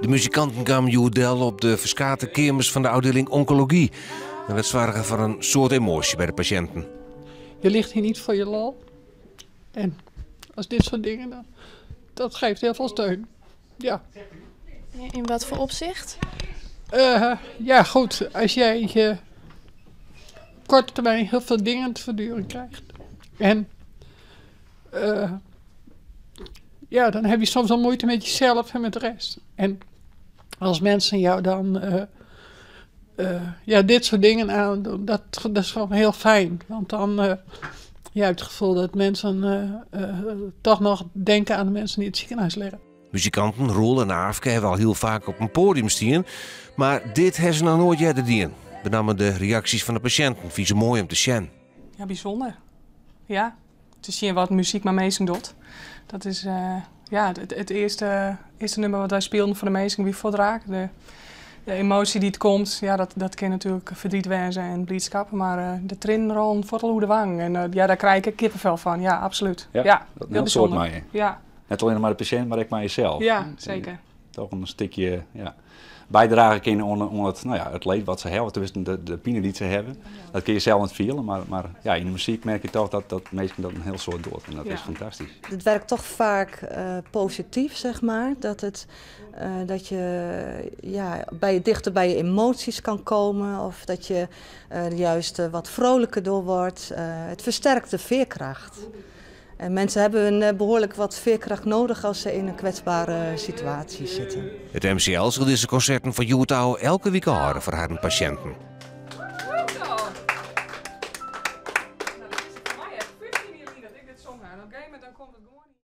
De muzikanten kwamen Joedel op de verskate kermis van de afdeling oncologie. En dat zorgde voor een soort emotie bij de patiënten. Je ligt hier niet voor je lol. En als dit soort dingen, dat geeft heel veel steun. Ja. In wat voor opzicht? Ja, goed. Als jij op korte termijn heel veel dingen te verduren krijgt. En ja, dan heb je soms al moeite met jezelf en met de rest. En als mensen jou dan dit soort dingen aandoen, dat is gewoon heel fijn. Want dan je hebt het gevoel dat mensen toch nog denken aan de mensen die in het ziekenhuis liggen. Muzikanten Roel en Aafke hebben al heel vaak op een podium staan, maar dit hebben ze nog nooit eerder gedaan. Met name de reacties van de patiënten, vind ze mooi om te zien. Ja, bijzonder. Ja, te zien wat muziek maar meesting doet. Dat is het eerste nummer wat wij speelden voor de meesting wie voordraak. De emotie die het komt, ja, dat kan natuurlijk verdriet wezen en blijdschap, maar de trin rollen voor de wang. En daar krijg ik kippenvel van, ja, absoluut. Ja, dat heel soort mij. Ja. Niet alleen maar de patiënt, maar ook maar jezelf. Ja, zeker. Toch een stukje bijdragen kunnen onder het leed wat ze hebben, tussen de pijn die ze hebben. Dat kun je zelf niet vielen, maar ja, in de muziek merk je toch dat mensen dat een heel soort doet. En dat is fantastisch. Het werkt toch vaak positief, zeg maar. Dat je dichter bij je emoties kan komen. Of dat je juist wat vrolijker door wordt. Het versterkt de veerkracht. En mensen hebben behoorlijk wat veerkracht nodig als ze in een kwetsbare situatie zitten. Het MCL zal deze concerten van Joetouw elke week houden voor haar patiënten.